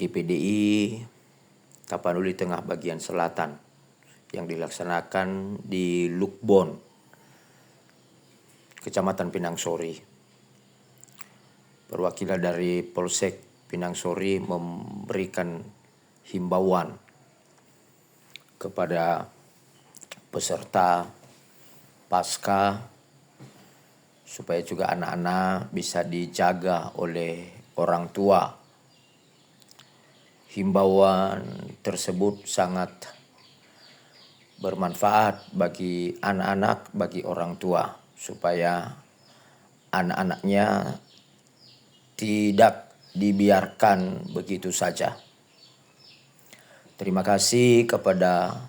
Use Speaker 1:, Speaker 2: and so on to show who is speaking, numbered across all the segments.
Speaker 1: GPDI Tapanuli Tengah bagian selatan yang dilaksanakan di Lukbon, Kecamatan Pinang Sori. Perwakilan dari Polsek Pinang Sori memberikan himbauan kepada peserta pasca supaya juga anak-anak bisa dijaga oleh orang tua. Himbauan tersebut sangat bermanfaat bagi anak-anak, bagi orang tua, supaya anak-anaknya tidak dibiarkan begitu saja. Terima kasih kepada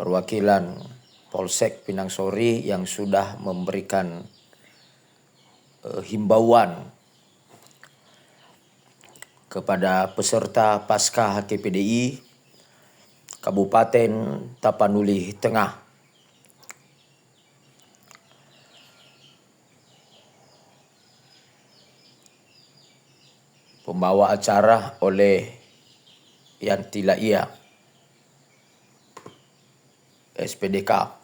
Speaker 1: perwakilan Polsek Pinang Sori yang sudah memberikan himbauan kepada peserta pasca HKPDI Kabupaten Tapanuli Tengah. Pembawa acara oleh Yanti Laia, SPDK.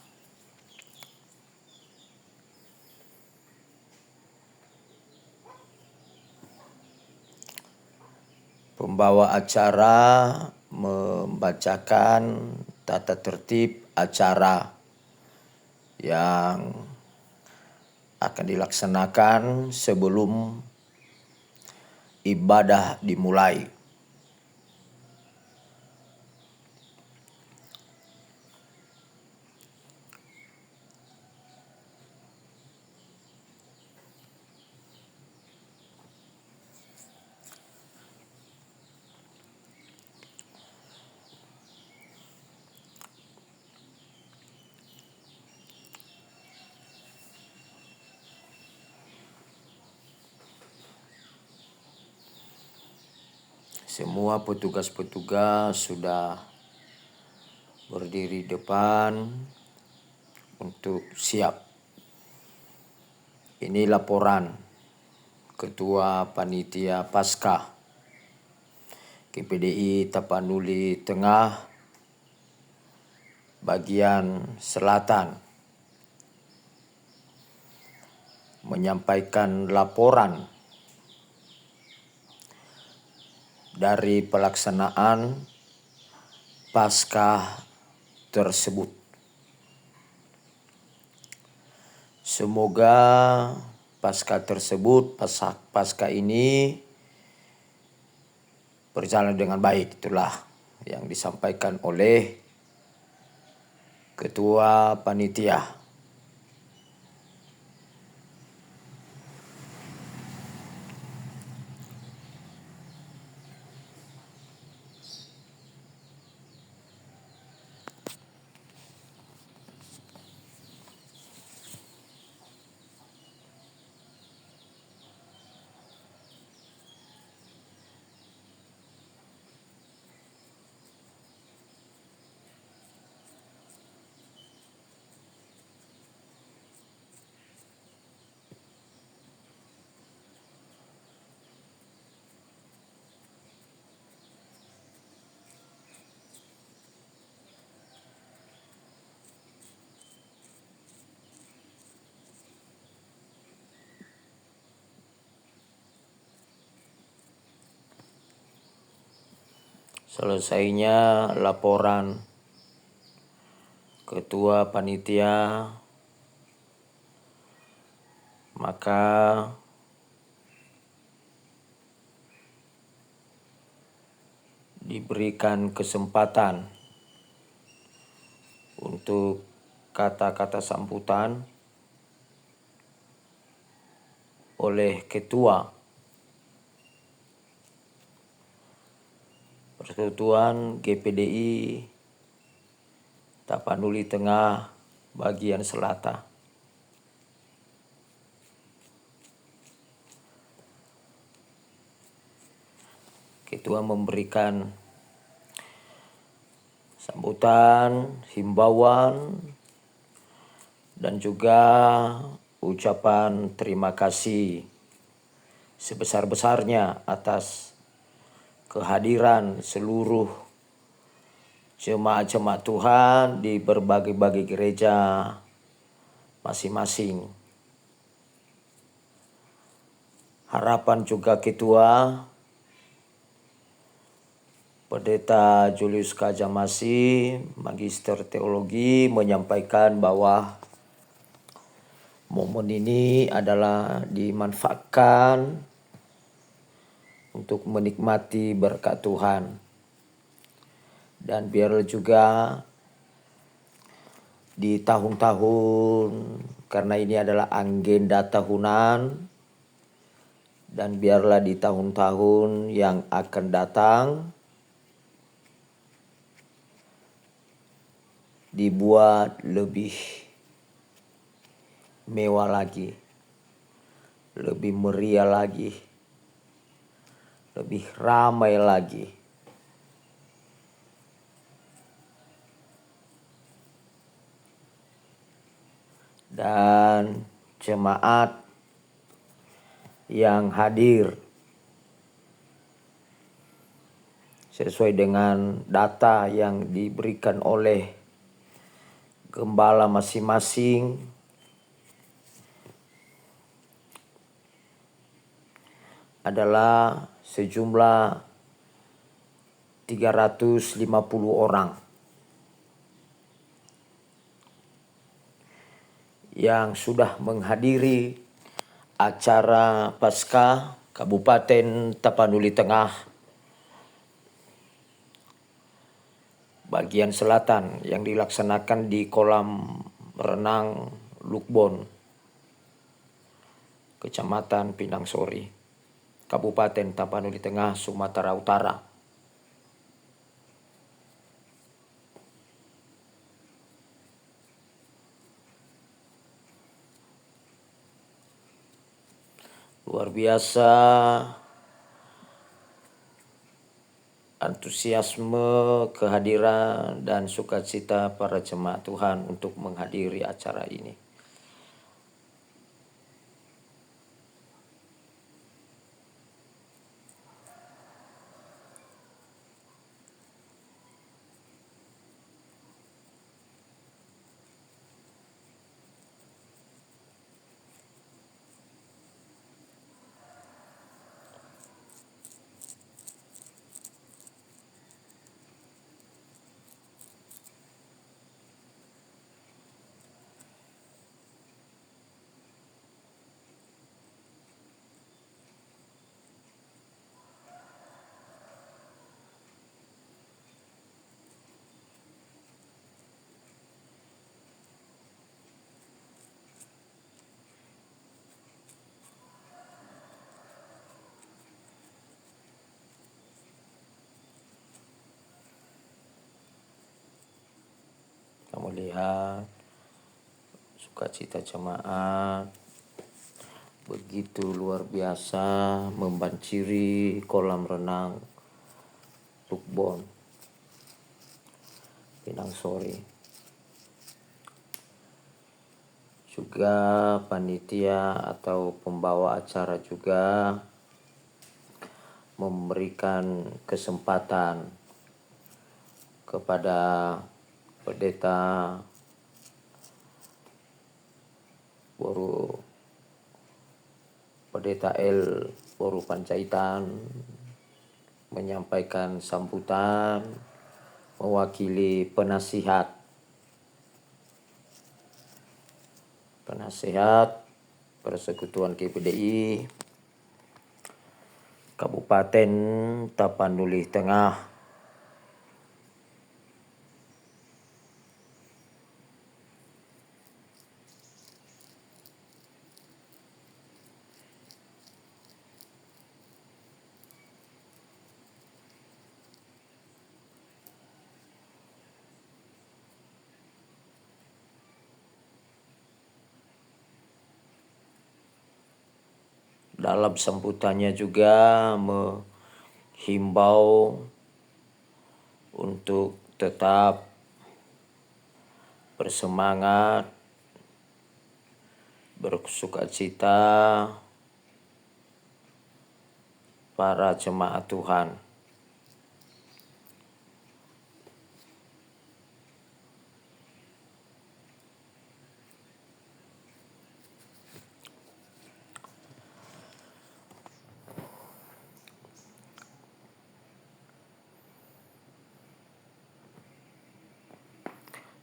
Speaker 1: Pembawa acara membacakan tata tertib acara yang akan dilaksanakan sebelum ibadah dimulai. Semua petugas-petugas sudah berdiri depan untuk siap. Ini laporan Ketua Panitia Pasca GPDI Tapanuli Tengah bagian selatan menyampaikan laporan dari pelaksanaan pasca tersebut. Semoga pasca tersebut, pasca ini berjalan dengan baik. Itulah yang disampaikan oleh Ketua Panitia. Selesainya laporan Ketua Panitia, maka diberikan kesempatan untuk kata-kata sambutan oleh Ketua Persekutuan GPDI Tapanuli Tengah bagian selatan. Ketua memberikan sambutan, himbauan, dan juga ucapan terima kasih sebesar-besarnya atas kehadiran seluruh jemaat-jemaat Tuhan di berbagai-bagai gereja masing-masing. Harapan juga Ketua Pendeta Julius Kajamasi, Magister Teologi, menyampaikan bahwa momen ini adalah dimanfaatkan untuk menikmati berkat Tuhan. Dan biarlah juga di tahun-tahun, karena ini adalah agenda tahunan, dan biarlah di tahun-tahun yang akan datang dibuat lebih mewah lagi, lebih meriah lagi, lebih ramai lagi. Dan jemaat yang hadir sesuai dengan data yang diberikan oleh gembala masing-masing adalah sejumlah 350 orang yang sudah menghadiri acara Paskah Kabupaten Tapanuli Tengah bagian selatan yang dilaksanakan di kolam renang Lukbon, Kecamatan Pinang Sori, Kabupaten Tapanuli Tengah, Sumatera Utara. Luar biasa antusiasme, kehadiran, dan sukacita para jemaat Tuhan untuk menghadiri acara ini. Kamu lihat sukacita jemaat begitu luar biasa membanjiri kolam renang Lukbon, Pinang Sori. Juga panitia atau pembawa acara juga memberikan kesempatan kepada Pendeta L. Boru Pancaitan menyampaikan sambutan mewakili penasihat Persekutuan GPDI Kabupaten Tapanuli Tengah. Dalam sambutannya juga menghimbau untuk tetap bersemangat, bersukacita para jemaat Tuhan.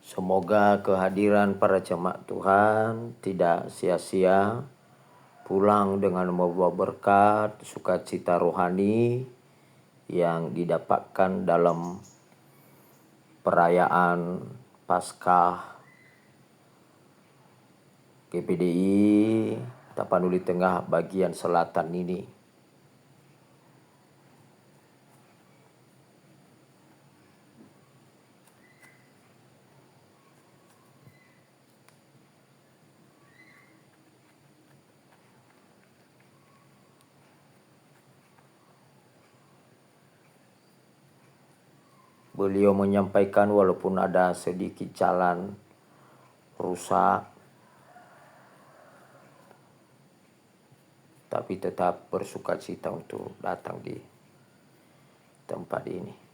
Speaker 1: Semoga kehadiran para jemaat Tuhan tidak sia-sia, pulang dengan membawa berkat, sukacita rohani yang didapatkan dalam perayaan Paskah GPDI Tapanuli Tengah bagian selatan ini. Beliau menyampaikan walaupun ada sedikit jalan rusak, tapi tetap bersukacita untuk datang di tempat ini.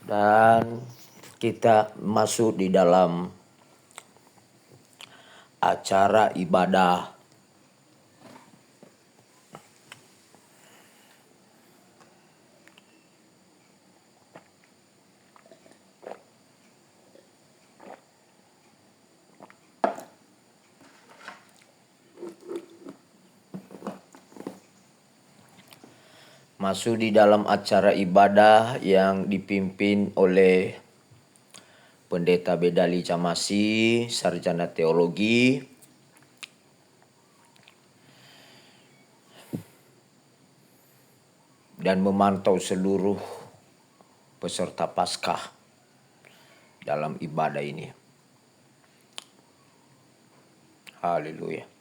Speaker 1: Dan kita masuk di dalam acara ibadah yang dipimpin oleh Pendeta Bedali Camasi, Sarjana Teologi, dan memantau seluruh peserta Paskah dalam ibadah ini. Haleluya.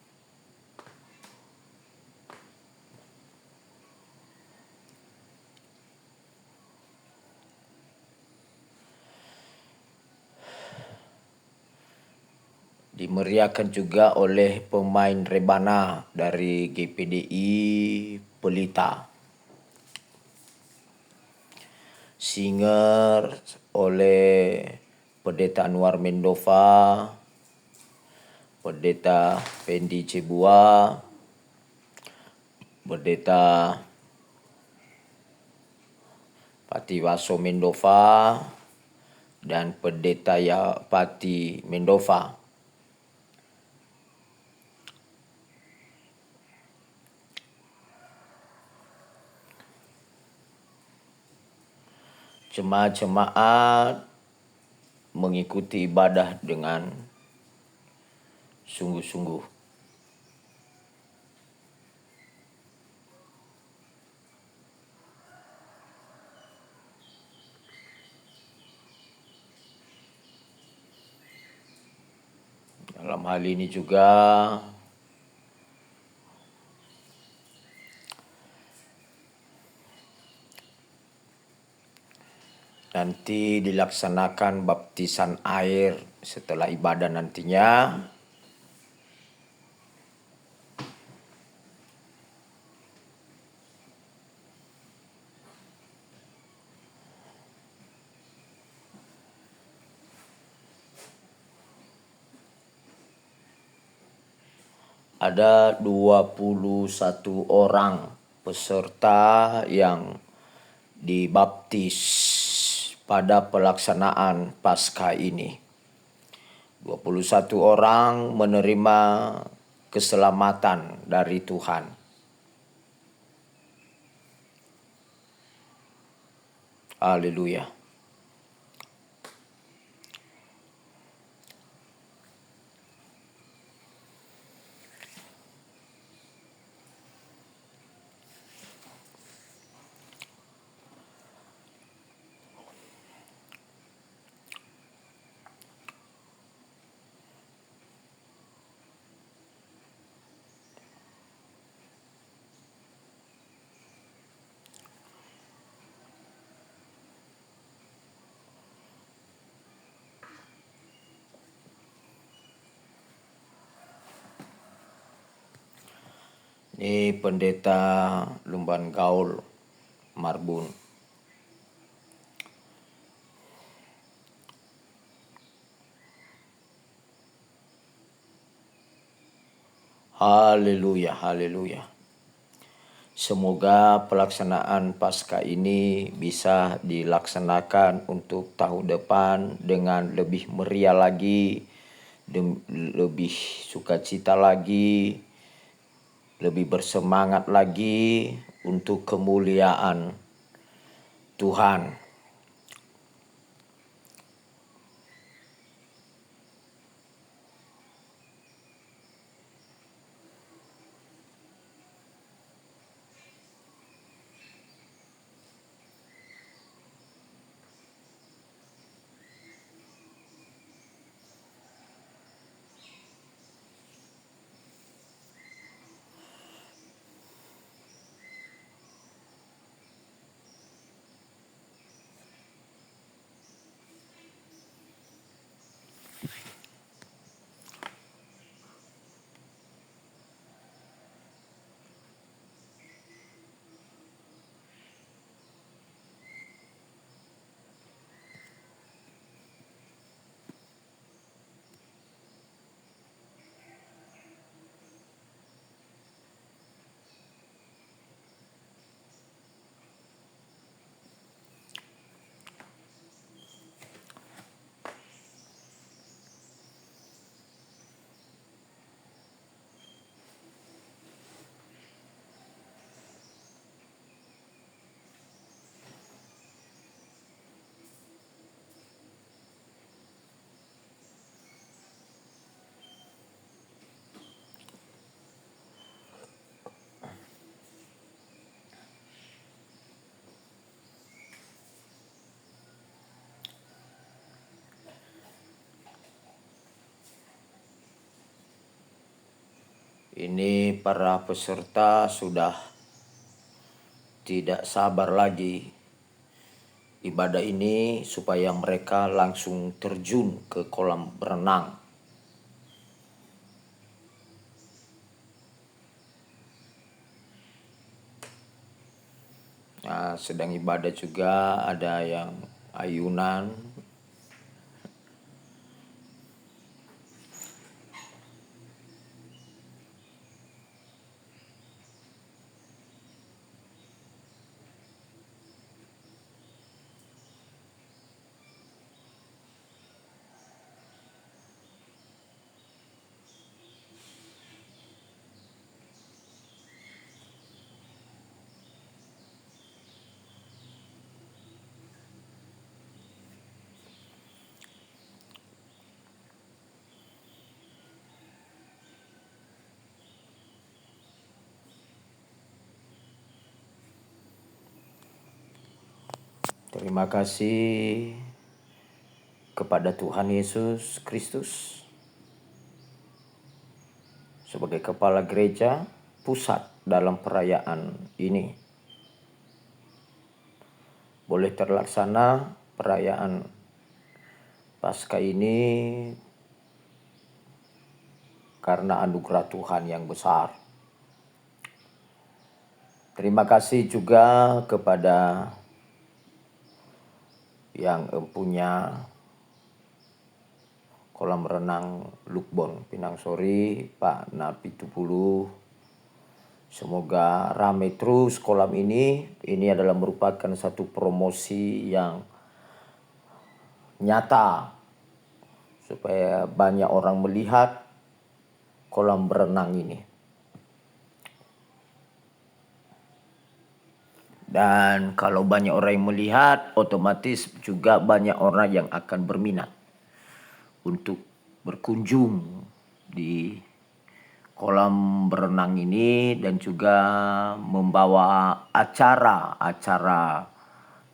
Speaker 1: Dimeriahkan juga oleh pemain rebana dari GPDI Pelita. Singer oleh Pendeta Anwar Mendova, Pendeta Fendi Cibua, Pendeta Patiwaso Mendova, dan Pendeta Yapati Mendova. Jemaat-jemaat mengikuti ibadah dengan sungguh-sungguh. Dalam hal ini juga nanti dilaksanakan baptisan air setelah ibadah nantinya. Ada 21 orang peserta yang dibaptis pada pelaksanaan Paskah ini. 21 orang menerima keselamatan dari Tuhan. Haleluya. Ini Pendeta Lumban Gaul Marbun. Haleluya, haleluya. Semoga pelaksanaan Paskah ini bisa dilaksanakan untuk tahun depan dengan lebih meriah lagi, lebih sukacita lagi, lebih bersemangat lagi untuk kemuliaan Tuhan. Ini para peserta sudah tidak sabar lagi ibadah ini supaya mereka langsung terjun ke kolam berenang. Nah, sedang ibadah juga ada yang ayunan. Terima kasih kepada Tuhan Yesus Kristus sebagai kepala gereja pusat dalam perayaan ini. Boleh terlaksana perayaan Paskah ini karena anugerah Tuhan yang besar. Terima kasih juga kepada yang punya kolam renang Lukbon Pinang Sori, Pak Napi Tupulu. Semoga ramai terus kolam ini. Ini adalah merupakan satu promosi yang nyata supaya banyak orang melihat kolam berenang ini. Dan kalau banyak orang yang melihat, otomatis juga banyak orang yang akan berminat untuk berkunjung di kolam berenang ini dan juga membawa acara-acara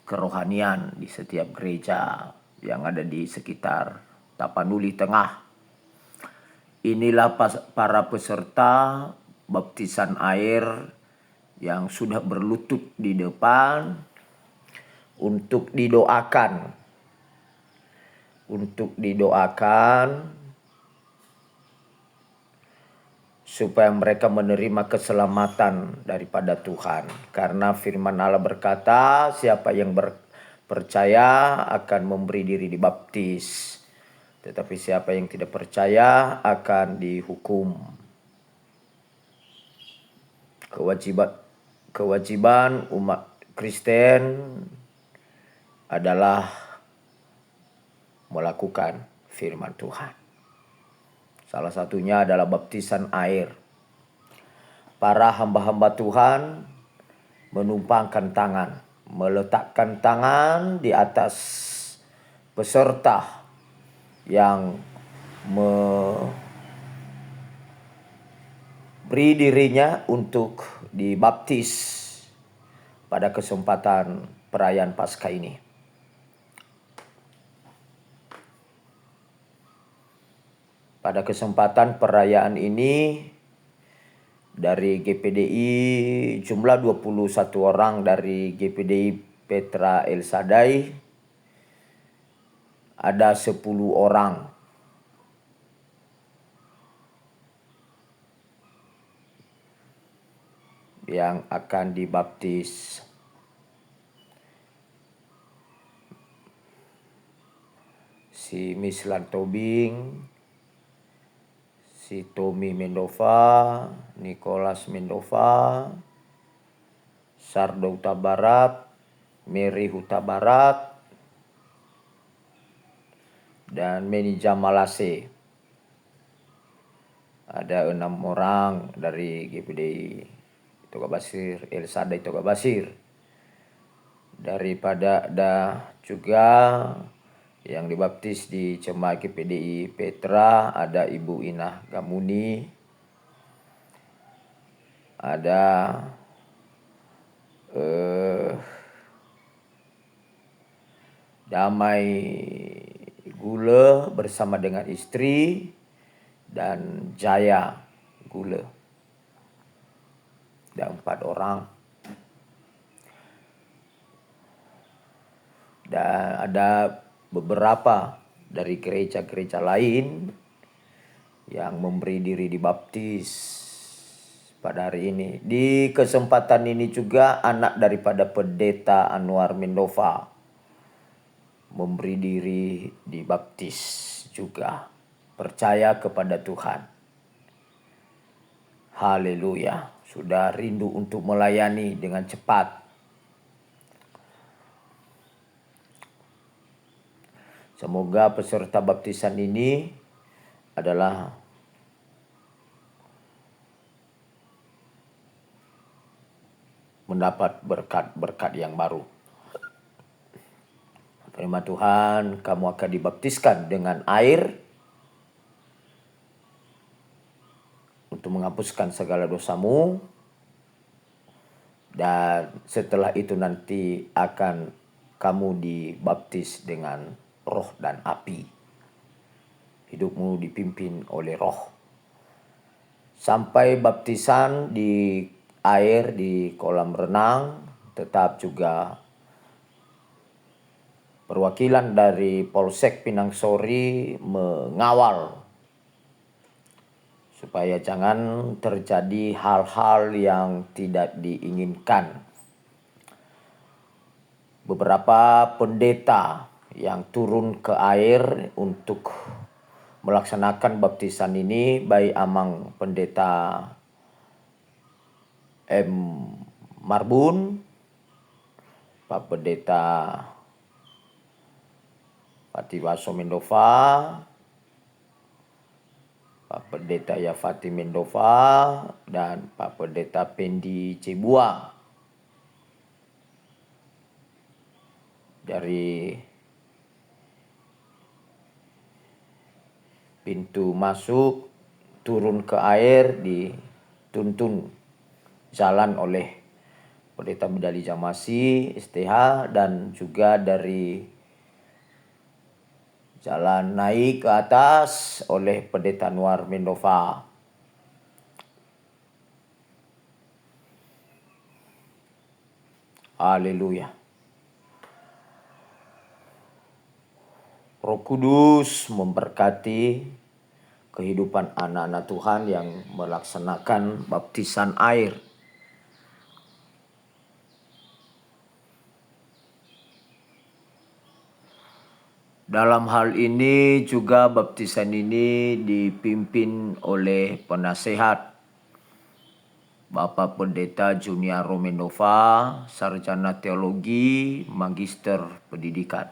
Speaker 1: kerohanian di setiap gereja yang ada di sekitar Tapanuli Tengah. Inilah para peserta baptisan air yang sudah berlutut di depan untuk didoakan. supaya mereka menerima keselamatan daripada Tuhan. Karena firman Allah berkata, siapa yang percaya akan memberi diri dibaptis, tetapi siapa yang tidak percaya akan dihukum. Kewajiban umat Kristen adalah melakukan firman Tuhan. Salah satunya adalah baptisan air. Para hamba-hamba Tuhan menumpangkan tangan, meletakkan tangan di atas peserta yang beri dirinya untuk dibaptis pada kesempatan perayaan Paskah ini. Pada kesempatan perayaan ini dari GPDI jumlah 21 orang dari GPDI Petra El Sadai, ada 10 orang yang akan dibaptis. Si Mislan Tobing, si Tommy Mendova, Nicholas Mendova, Sardo Huta Barat, Mary Huta Barat, dan Meni Jamalase. Ada 6 orang dari GPDI Toga Basir, El Sadai Toga Basir. Daripada ada juga yang dibaptis di Cemai GPDI Petra, ada Ibu Inah Gamuni, ada Damai Gule bersama dengan istri, dan Jaya Gule. Ada 4 orang. Dan ada beberapa dari gereja-gereja lain yang memberi diri dibaptis pada hari ini. Di kesempatan ini juga anak daripada Pendeta Anwar Mendova memberi diri dibaptis juga. Percaya kepada Tuhan. Haleluya. Sudah rindu untuk melayani dengan cepat. Semoga peserta baptisan ini adalah mendapat berkat-berkat yang baru. Firman Tuhan, kamu akan dibaptiskan dengan air untuk menghapuskan segala dosamu. Dan setelah itu nanti akan kamu dibaptis dengan roh dan api. Hidupmu dipimpin oleh roh. Sampai baptisan di air di kolam renang, tetap juga perwakilan dari Polsek Pinang Sori mengawal supaya jangan terjadi hal-hal yang tidak diinginkan. Beberapa pendeta yang turun ke air untuk melaksanakan baptisan ini, baik Amang Pendeta M. Marbun, Pak Pendeta Patiwaso Mendova, Pak Pendeta Yafati Mendova, dan Pak Pendeta Pendi Cibua. Dari pintu masuk turun ke air dituntun jalan oleh Pendeta Bidali Jamasi STH, dan juga dari jalan naik ke atas oleh Pendeta Anwar Mendova. Haleluya. Roh Kudus memberkati kehidupan anak-anak Tuhan yang melaksanakan baptisan air. Dalam hal ini juga baptisan ini dipimpin oleh penasehat Bapak Pendeta Junior Romenova, Sarjana Teologi, Magister Pendidikan.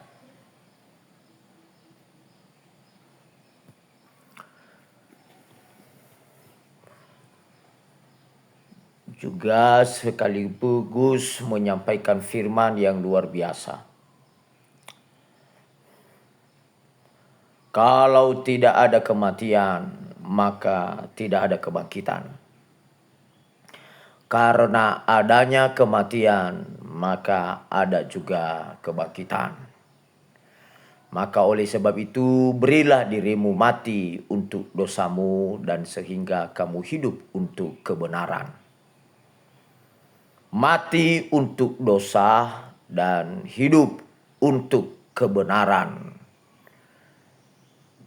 Speaker 1: Juga sekaligus menyampaikan firman yang luar biasa. Kalau tidak ada kematian, maka tidak ada kebangkitan. Karena adanya kematian, maka ada juga kebangkitan. Maka oleh sebab itu, berilah dirimu mati untuk dosamu dan sehingga kamu hidup untuk kebenaran. Mati untuk dosa dan hidup untuk kebenaran.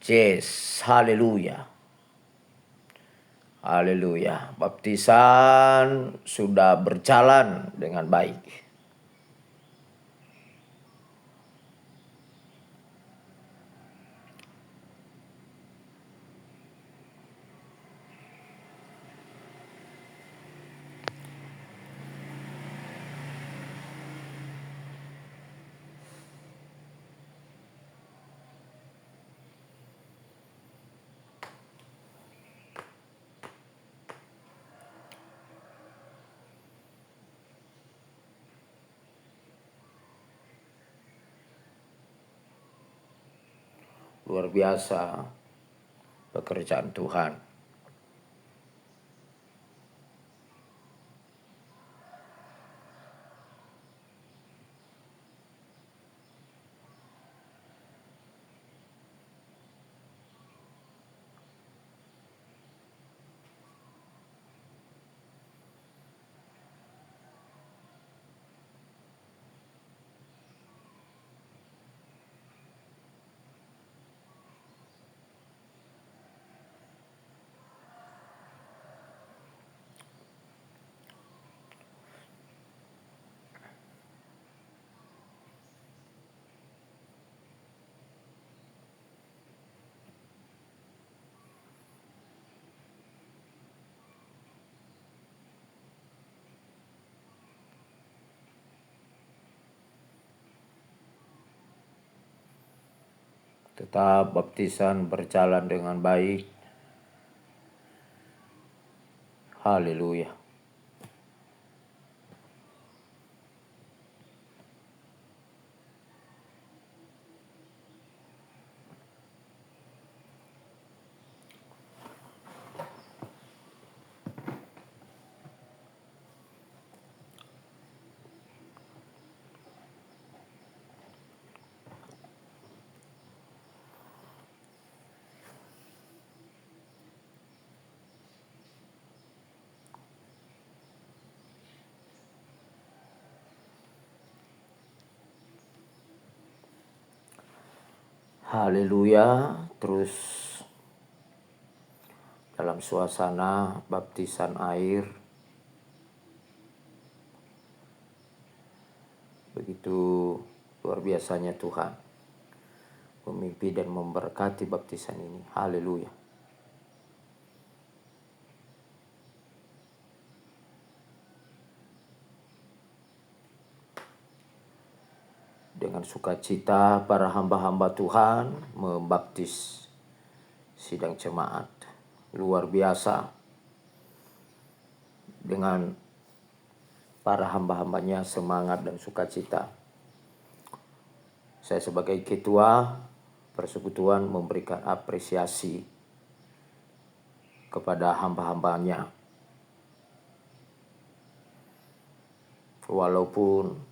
Speaker 1: Yes, haleluya. Haleluya. Baptisan sudah berjalan dengan baik. Luar biasa pekerjaan Tuhan. Tetap baptisan berjalan dengan baik. Haleluya. Haleluya. Terus dalam suasana baptisan air, begitu luar biasanya Tuhan memimpin dan memberkati baptisan ini. Haleluya. Dengan sukacita para hamba-hamba Tuhan membaptis sidang jemaat. Luar biasa. Dengan para hamba-hambanya semangat dan sukacita. Saya sebagai ketua persekutuan memberikan apresiasi kepada hamba-hambanya. Walaupun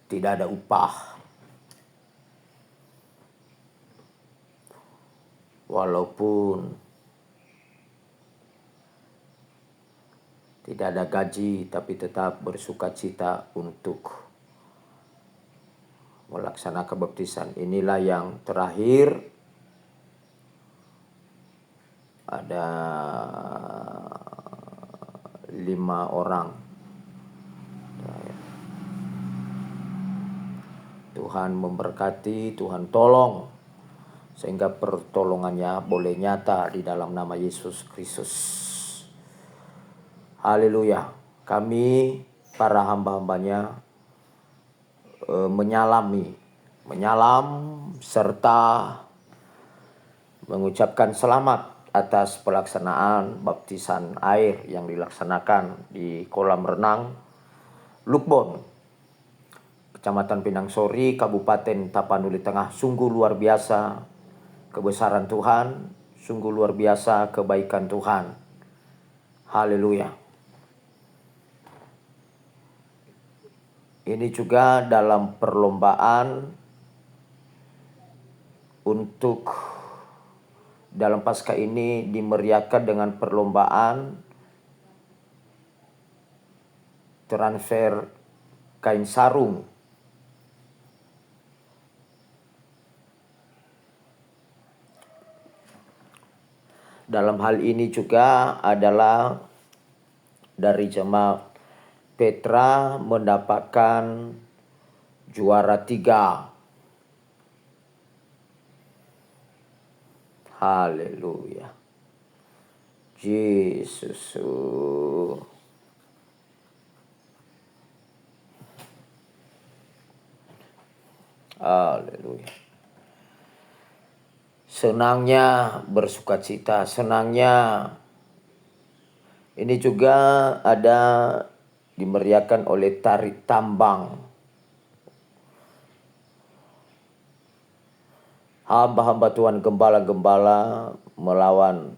Speaker 1: tidak ada upah, walaupun tidak ada gaji, tapi tetap bersukacita untuk melaksanakan baptisan. Inilah yang terakhir, ada 5 orang. Tuhan memberkati, Tuhan tolong, sehingga pertolongannya boleh nyata di dalam nama Yesus Kristus. Haleluya. Kami para hamba-hambanya menyalam serta mengucapkan selamat atas pelaksanaan baptisan air yang dilaksanakan di kolam renang Lukbon, Kecamatan Pinang Sori, Kabupaten Tapanuli Tengah. Sungguh luar biasa kebesaran Tuhan, sungguh luar biasa kebaikan Tuhan. Haleluya. Ini juga dalam perlombaan untuk dalam Paskah ini dimeriahkan dengan perlombaan transfer kain sarung. Dalam hal ini juga adalah dari jemaat Petra mendapatkan juara 3. Haleluya. Yesus. Haleluya. Senangnya bersukacita, senangnya ini juga ada dimeriahkan oleh tari tambang. Hamba-hamba Tuhan, gembala-gembala melawan